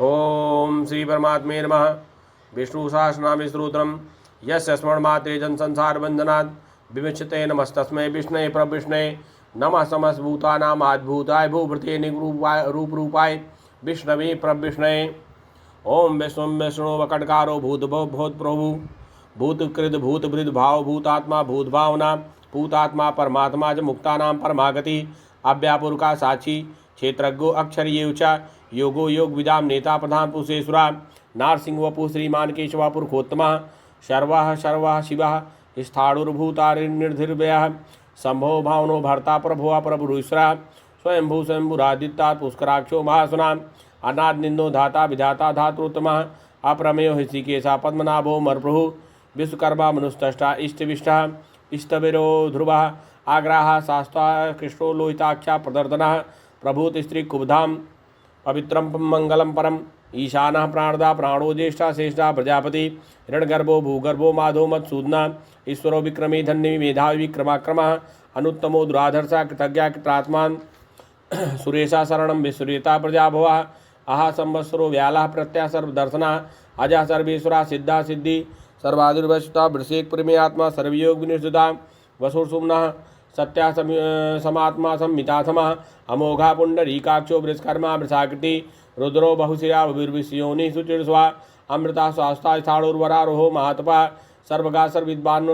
ओम श्री परमात्मे नमः। विष्णु सहस्रनाम स्तोत्रम यस्य स्मरणमात्रे जन संसार बंधनात् विमुच्यते नमस्तस्मै विष्णवे प्रविष्णवे नमः समस्तभूतानां आद्भूताय भूभृते रूपरूपाय विष्णवे प्रविष्णवे। ओम विष्णु विष्णु वकटकारो भूत प्रभु भूतकृत भूतभृद भाव भूतात्मा भूत भावना भूतात्मा परमात्मा च मुक्तानां परमागति अव्यापुरुका साक्षी क्षेत्रज्ञो अक्षर ये च योगो योग विदाम नेता प्रधान पुरुषेश्वरा नारसिंह वपु श्रीमान केशवा पुरुषोत्तम शर्वा शर्वा शिव स्थाणुर्भूतारिर्निर्धिर्व्य संभो भावनो भर्ता प्रभुआ प्रभुश्वरा स्वयंभू स्वयंभुरादित्ता पुष्कराक्षो महासुना अनाद निंदो धाता विधाता धातृतम अप्रमेयो हृषिकेशा पद्मनाभो मरप्रभु विश्वकर्मा मनुस्तष्टा इष्टविष्टा इष्टवीरो ध्रुव आग्राह शास्ता कृष्णो लोहिताख्या प्रदर्दन प्रभूत स्त्री कुबधाम पवित्रम मंगलम परम ईशान प्राणदा प्राणो ज्येष्ठा श्रेष्ठा प्रजापति हिरण्यगर्भो भूगर्भो माधो मत्सूदना ईश्वरो विक्रमी धन्य मेधावी विक्रमाक्रम अनुत्तमो दुराधर्षा कृतज्ञा कृतात्मान सुरेशा शरणम विश्वरेता प्रजा भवा आहा संवत्सरो व्याला प्रत्या सर्वदर्शना अजा सर्वेश्वरा सिद्धा सिद्धि सर्वादुर्वशता वृषेक प्रेमयात्मा सर्वयोग विनिर्जुता वसुर्सुम्न सत्या समात्मा संमिता समा अमोघा पुंडरीकाक्षो वृषकर्मा वृषाकृति रुद्रो बहुशिरा विर्विषयोनि सुचिर्स्वा अमृता स्वास्था स्थाणुर्वरारोहो महातपा सर्वगा सर्विद्वान्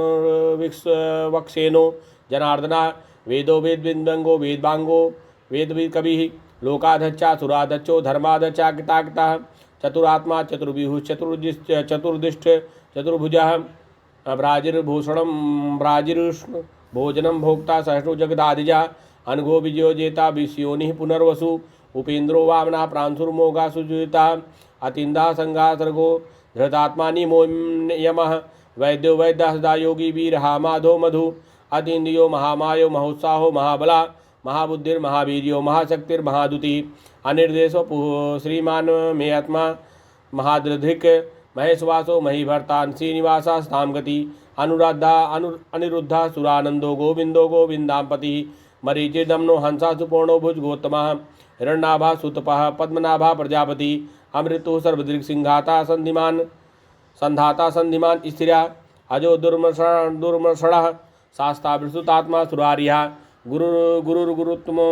वक्षेनो जनार्दना वेदो वेदविद्वंगो वेदवांगो वेदविद कवि लोकाधच्छा सुराधच्छो धर्माधच्छा कृताकृता चतुरात्मा चतुर्विहु चतुर्दिष्ट चतुर्भुजः भ्राजिर्भूषणं भ्राजिरुष्ण भोजनं भोक्ता सहस्रो जगदादिजा अनघो विजयो जेता विषयोनिः पुनर्वसु उपेन्द्रो वामना प्रांशुर्मोगा सुजुता अतिंदा संगा सर्गो धृतात्मानि यमः वैद्यो वैद्य सदा योगी वीरहा माधो मधु अतीन्द्रियो महामायो महोत्साहो महाबला महाबुद्धिर्महावीर्यो महाशक्तिर्महादुति अनिर्देशो श्रीमान मे आत्मा महादृधिक महेशवासो महीभर्ता श्रीनिवासा स्थाम गति अनुराधा अनिरुद्धा सुरानंदो गोविंदो गोविंदापति मरीचिदमनो हंसा सुपूर्णो भुज गौतम हिरण्यनाभा सुतपः पद्मनाभा प्रजापति अमृतो सर्वदृक् सिंहाता संधाता संधिमान स्त्रिया अजो दुर्मषण शास्ता विस्तुतात्मा सुरारिया गुरुर्गुरुत्तमो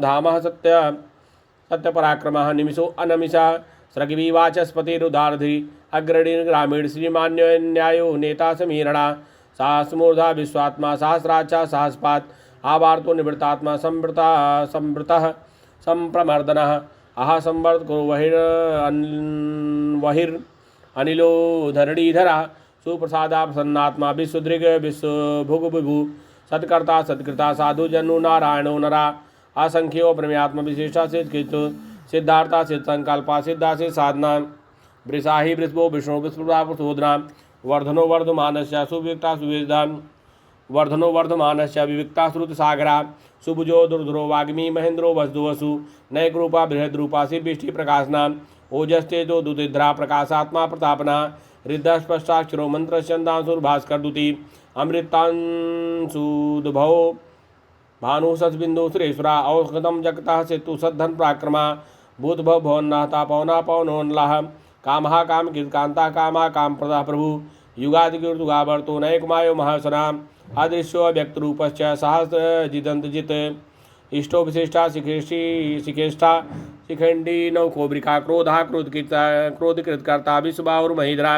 धाम सत्यपराक्रम निमिषो अनमिषा सृगविवाचस्पतिरुदारधि अग्रणी ग्रामीण श्रीमान्यो न्यायो नेता समीरणा सहस्मूर्धा विश्वात्मा सहस्राचा सहस्पात आवार्तो निवृत्तात्मा संवृतः संप्रमर्दनः आह संवर्तको वहिर्अनिलो धरणीधरा सुप्रसादा प्रसन्नात्मा विश्वदृग विश्वभुग विभु सत्कर्ता सत्कृता साधु जनु नारायणो नरा असंख्यो प्रमेयात्म विशेषा सिद्धकृत सिद्धार्था सिद्ध संकल्पा सिद्धा सिद्ध साधना वृषाही वृषभो विष्णु विस्मृता प्रसोदना वर्धनो वर्धमानस्य सुविविक्ता सुवेदा वर्धनो वर्धमानस्य विविक्ता श्रुतसागरा सुभुजो दुर्धरो वाग्मी महेंद्रो वसुवसु नयकरूपा बृहद्रूपा शिवृष्टि प्रकाशना ओजस्तेजो दुतिद्रा प्रकाशात्मा प्रतापना हृदयस्पष्टाक्षरो मंत्रश्चंदांशुर्भास्करदुति अमृतांशुदभो भानुसद्बिंदु सुरेश्वरा औषधम जगता सेतु सद्धन पराक्रमा भूतभव भवन्नाथा पवना पवनोन्लाह कामहा काम कांता कामा काम प्रदा प्रभु युगादिगुर्दुगावर्तो नयकमायो महासना अदृश्यो व्यक्तरूपश्च सहस्र जिदंतजित इष्टो विशिष्टा शिखेष्ठा शिखंडी नौकोब्रिका क्रोधा क्रोधकृतकर्ता विश्वबाहुर्महीधरा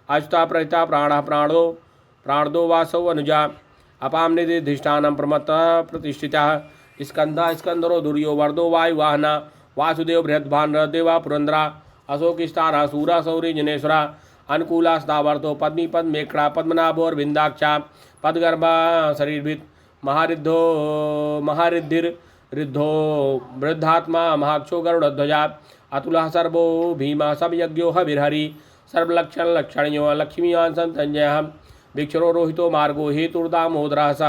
अच्युता प्रहिता प्राण प्राणदो वासौ अनुजा अपाम निधिष्ठानं प्रमत्तः प्रतिष्ठितः स्कंधा स्कंदरो दुर्यो वर्दो वायुवाहना वासुदेव बृहद्भान देवा पुरंदरा अशोकिष्ठारा सूरा सौरी जनेश्वरा अनुकूला सदावर्तो पद्मी पद्मेक्षणा पद्मनाभोर विंदाक्षा पदगर्भा शरीरभित महारिद्धो महारिद्धिर्रिद्धो वृद्धात्मा महाक्षो गरुड़ध्वजा अतुलः सर्वो भीमा सबयज्ञो हविर्हरि सर्वलक्षण लक्षणयो लक्ष्मीवान् संतंजयः भिक्षरो रोहितो मार्गो हेतुर्दामोदरः स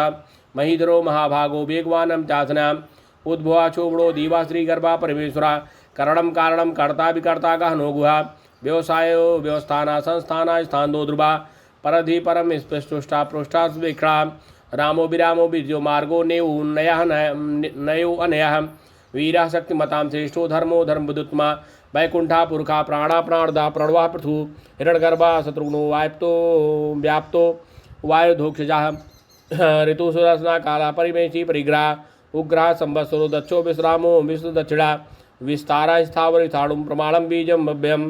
महीधरो महाभागो वेगवानं चासनाम् उद्भवा चोबड़ो दीवा श्रीगर्भा परमेश्वरा करणं कारणं कर्ता विकर्ता गहनो गुहा व्यवसायो व्यवस्थाना संस्थाना स्थानो ध्रुवा परधि परम स्पृष्टा पृष्ठा स्वेक्षणा रामो विरामो बीजो मार्गो नेउ नयः नयो अनयः वीरा शक्तिमतां श्रेष्ठो धर्मो धर्मविदुत्तमा वैकुंठा पुरखा प्राणा प्राणदा प्रणवा पृथु हिरण्यगर्भा शत्रुघ्नो वायप्तो व्याप्तो वायुधोक्षजा ऋतुसुरसना काला परिमेशी परिग्रह उग्रह संवत्सरो दक्षो विश्रामो विष्णु दक्षिणा विस्तारा स्थावर स्थाणुं प्रमाणं बीजं भव्यम्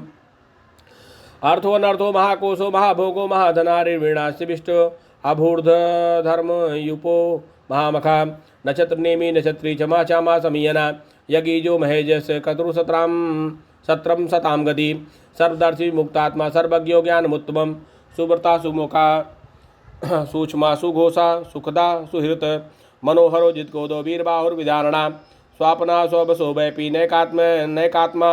अर्थो अनर्थो महाकोशो महाभोगो महाधनारिवीणास्तिविष्ट अभूर्ध धर्म युपो महामखा नक्षत्र नेमी नक्षत्री चमा चामा समीयना यगीजो महेजस कतुसत्राम सत्रम सताम गति सर्वदर्शी मुक्तात्मा सर्वज्ञो ज्ञानमुत्तमं सुव्रता सुमुखा सूक्ष्मा सुघोषा सुखदा सुहृत मनोहरो जितकोदो वीरबाहुर्विधारणा स्वापना स्वबसो वैपी नैकात्मा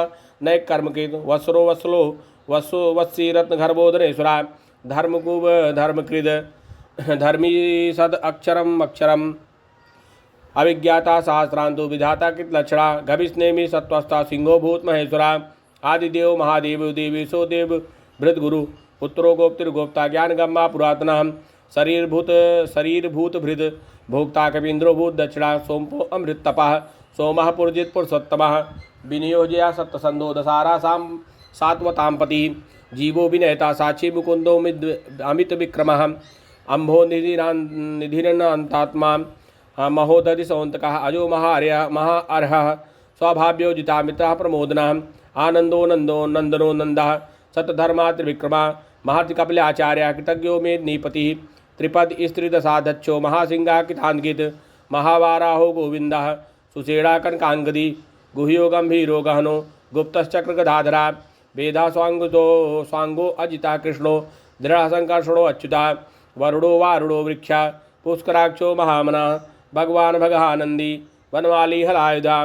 नैक कर्मकृत वत्सरो वत्सलो वत्सो वत्सी रत्न गर्भोदरेश्वरा धर्मकुब धर्मकृद धर्मी सद अक्षरम अक्षरम अविज्ञाता सहस्रांतु विधाता कृत लक्षणा गभिस्नेमी सत्वस्था सिंहो भूत महेश्वरा आदिदेव महादेव देवी सो देव भृत गुरु पुत्रो गोप्तिर गोप्ता ज्ञान गम्मा पुरातना शरीर भूत भृत भोक्ता कवीन्द्रो भूत दक्षिणा सोमपो अमृत तपा सोम पुरजित पुरुषोत्तम विनियोजया सप्तसंदो दसारा साम सात्वतां पति जीवो विनयता साक्षी मुकुंदो अमित विक्रम अम्भो निधिरन्तात्मा महोदधि सौंतक अजो महाअर्ह स्वभाव्यो जितामिता प्रमोदना आनंदो नंदो नंदनो नंदा सतधर्मा त्रिविक्रमा महर्षि कपिलाचार्य कृतज्ञो मे नीपति त्रिपद स्त्रीदशाध्यक्षो महासिंगा कितान्वित महावाराहो गोविंद सुषेणा कनकांगदी गुह्यो गंभीरो गहनो गुप्तश्चक्र गदाधरा वेदा स्वांगो अजिता कृष्णो दृढ़ संकर्षणो अच्युता वरुणो वारुणो वृक्षा पुष्कराक्षो महामना भगवान भगानंदी वनवाली हलायुधा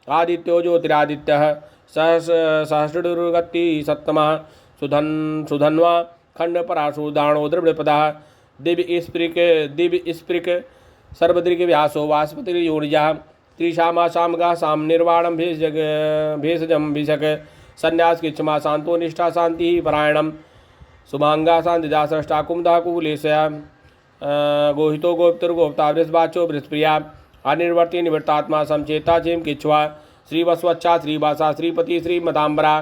आदित्यो ज्योतिरादित्य सहस्रगति सत्तमा सुधन्वा खंड पराशु दाणो द्रविड़पदा दिव्य स्पृक सर्वदृग व्यासो वास्पतिर्योनिजा त्रिशामा शामगा साम निर्वाणम भेषजम भिषक संन्यास किच्छमा शांतो निष्ठा शांति परायणम सुमांगा शांतिदा सृष्टा कुमुदा कुलेशया गोहितो गोप्तिर्गोप्ता वृषवाचो वृषप्रिया अनिर्वर्ति निवृत्तात्मा समचेता चेम किच्छ्वा श्रीवस्वच्छा श्रीवासा श्रीपति श्रीमतांबरा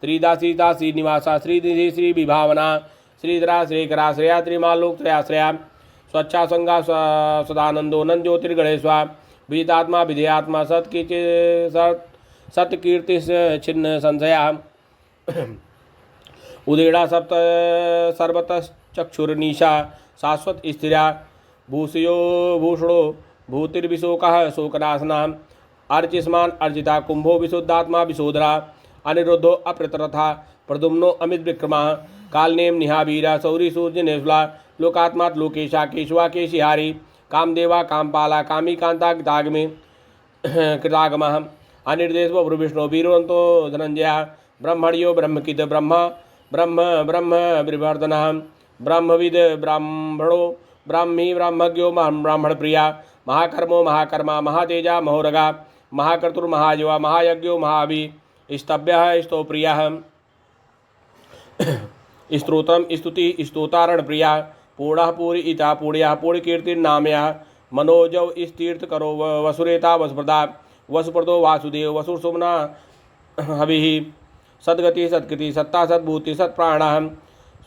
श्रीदासी निवासा श्रीनिधि श्री विभावना श्रीधरा श्रीकरा श्रेया त्रिमालोक त्रयाश्रया स्वच्छा संगा सदानंदो नंद ज्योतिर्गणेश्वा विदितात्मा विधेयात्मा सत्कीर्ति छिन्न संशया उदेड़ा सप्त सर्वतश्चक्षुर्निशा शाश्वत स्थिरा भूषयो भूषणो भूतिर्विशोकः शोकनाशना अर्चिस्मान अर्जिता कुंभो विशुद्धात्मा विशोधरा अनिरुद्धो अप्रतरथा प्रदुम्नो अमित विक्रमा कालनेम निहावीरा सौरी सूर्य नेस्ला लोकात्मा लोकेशा केशवा केशिहारी कामदेवा कामपाला कामी कांता कृतागमे कृतागमः अनिर्देश विष्णु वीरवंतो धनंजया ब्रह्मण्यो ब्रह्मकिद ब्रह्म ब्रह्म ब्रह्म विवर्धन ब्रह्मविद ब्राह्मणो ब्राह्मी ब्रह्मज्ञो ब्राह्मण प्रिया महाकर्मो महाकर्मा महातेजा महोरगा महाकर्तुर्महायुवा महायज्ञो महावि स्तव्य स्तोप्रिय स्त्रोत्रम स्तुति स्तोतारण प्रिया पूर्ण पूरी इता पूर्या पूर्णकीर्तिर्नामया मनोजव स्तीर्थ करो वसुरेता वसुप्रदा वसुप्रदो वासुदेव वसुसुमना हवि सद्गति सत्कृति सत्ता सद्भूति सत्प्राण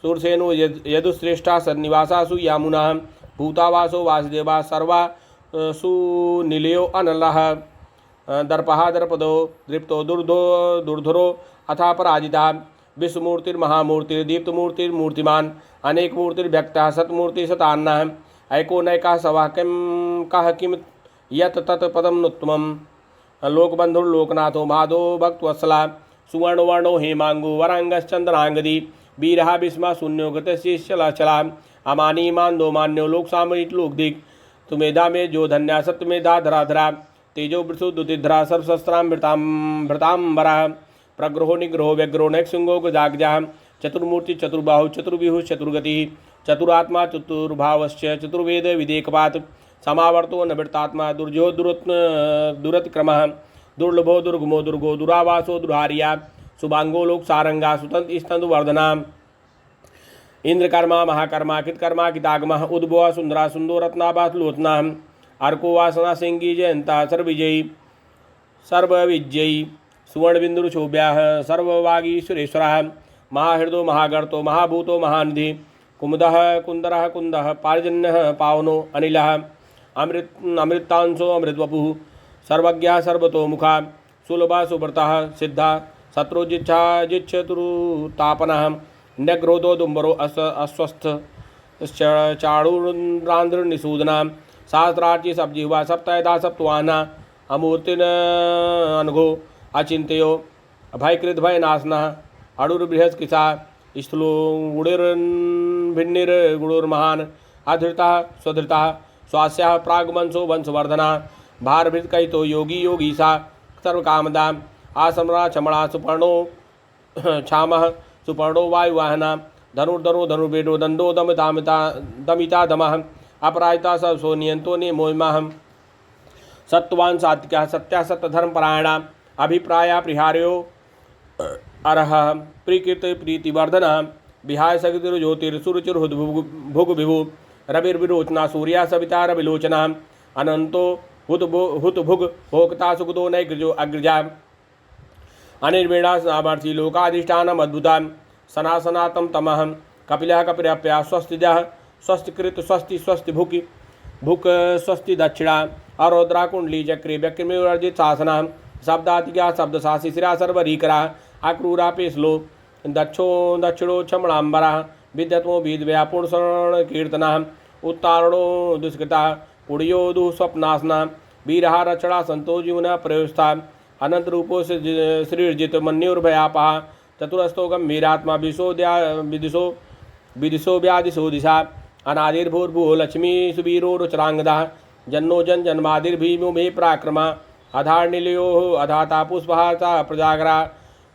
सूरसेनो यदुश्रेष्ठा सन्निवासासु यामुना भूतावासो वासुदेवा सर्वा सुनिलयो अनलः दर्पहा दर्पदो दृप्तो दुर्धरो अथा पराजिता विश्वमूर्तिर्महामूर्तिर्दीप्तमूर्तिर्मूर्तिमान अनेक मूर्तिर्व्यक्तः सत्मूर्ति शतान्नः ऐको नैका सवा किं कः किं यत् तत् पदमनुत्तमं लोकबंधुर्लोकनाथो माधो भक्तवत्सला सुवर्णवर्णो हेमांगो वरांगश्चंद्रांगदी वीरहा भीष्मा शून्यो गतशिष्यलाचला अमानी मान्दो मान्यो लोकसामयिक लोकदिक् तुमेधा में जो धन्या सत्यमेधा धराधरा तेजो वृषुद्युतिधरा सर्वशस्त्रां प्रग्रहो निग्रहो व्यग्रो नैक्शृंगो गजाग्जा चतुर्मूर्ति चतुर्बाहु चतुर्विहु चतुर्गति चतुरात्मा चतुर्भावश्च चतुर्वेद विदेकपात समावर्तो नवृत्तात्मा दुर्जो दुरतिक्रमः दुर्लभो दुर्गमो दुर्गो दुरावासो दुरारिया शुभांगो लोक सारंगा सुतंत स्तंदुवर्धना इंद्रकर्मा महाकर्मा कृतकर्मा कितागमः उद्भवा सुंदरा सुंदो रत्नाभास लोचना अर्को वासना सिंगी जयंता सर्वविजयी सर्वविजयी सुवर्णबिन्दुशोभ्याः सर्ववागीश्वरेश्वरः महाहृदो महागर्तो महाभूतो महानिधि कुमुदः कुन्दरः कुन्दः पार्जन्यः पावनो अनिलः अमृतांशो अमृतवपुः सर्वज्ञः सर्वतोमुखः सुलभः सुव्रतः सिद्धः शत्रुजिच्छा जिच्छतुरुतापनः न्यग्रोधो दुम्बरो अस्वस्थ चाणूरांध्रनिषूदना सहस्रार्ची सब्जिह्वा सप्तयदा सप्तवाहना अमूर्तिन अनघो अचिंत्यो अभयकृत भयनाशनः अडुर्बृहस्कृशा स्थूलो गुणिर्भिन्निर्गुणुर्महान् अधृतः स्वधृतः स्वास्याः प्राग्वंशो वंशवर्धना भारभृतकहितो योगी योगीशा सर्वकामदा आसमरा चमड़ा सुपर्णो क्षामः सुपर्णो वायुवाहना धनुर्धनो धनुर्वेदो दंडो दमिता दमः अपराजिता सो नियंतो निमोहिमः सत्वान सात्विकः सत्या सत्यधर्मपरायणा अभिप्राया प्रिहार्यो अरह प्रीकृत प्रीतिवर्धनः विहाय सगितिर ज्योतिर्सुरुचिर्भुग विभु रविर्विरोचना सूर्या सविता रविलोचना अनंतो हुत भुग भोक्ता सुगतो नैग्रजो अग्रजा अनिर्वेणा सामर्थी लोकाधिष्ठानम अद्भुता सनासनातम तमः कपिलः कपिरप्या स्वस्तिजः स्वस्तिकृत स्वस्ति स्वस्ति भुक स्वस्ति दक्षिणा अरोद्रा कुंडली चक्रे व्यक्रिमेवर्जित शासना शब्दातिज्ञा शब्दशासी शिरा सर्वरीकरा अक्रूरा पेशलो दक्षिणो क्षमणांबरा विद्यत्मो विद्व्यापूर्ण कीर्तना उत्तारणो दुष्कृता पुड़ियो दुःस्वप्नासना वीरहा रक्षणा संतो जीवना प्रयोस्था अनंत रूपो से श्रीर्जित मन्युर्भयापहा चतुरस्थो गंभीरात्मा विदिशो व्यादिशो दिशा अनादिर्भूर्भुवो लक्ष्मी सुवीरो रुचरांगदा जन्नो जन जन्मादिर्भीमो मे पराक्रमा अधार्निलयो अधाता पुष्पहाता प्रजागरा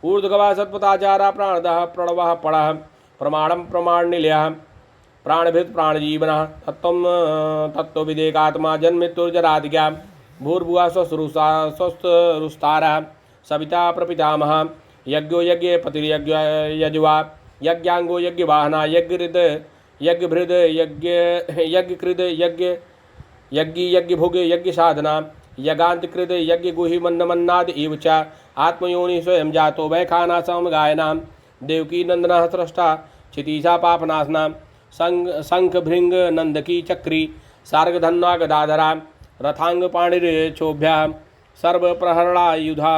ऊर्ध्वगवा सत्पथाचारा प्राणदः प्रणवः पणः प्रमाणं प्रमाणनिलयः प्राणभृत प्राणजीवनः तत्त्वविदेकात्मा जन्मृत्युर्जरादिज्ञा भूर्भुवः स्वस्तरुस्तारः सविता प्रपितामह यज्ञो यज्ञ पतिर्यज्ञ यज्वा यज्ञांगो यज्ञवाहना यज्ञहृद यज्ञभृद यज्ञकृद यज्ञभुग यज्ञ साधना यज्ञांतकृत यज्ञ गुहि मन्नमन्नाद इव च आत्मयोनि स्वयं जातो वैखाना समगायना देवकी नंदना स्रष्टा क्षितिशा पापनाशना शंख भृंग नंदकी चक्री सार्गधन्वा गदाधरा रथांग पाणिर्क्षोभ्या सर्वप्रहरणायुधा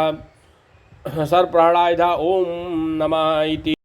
ओम नमः इति।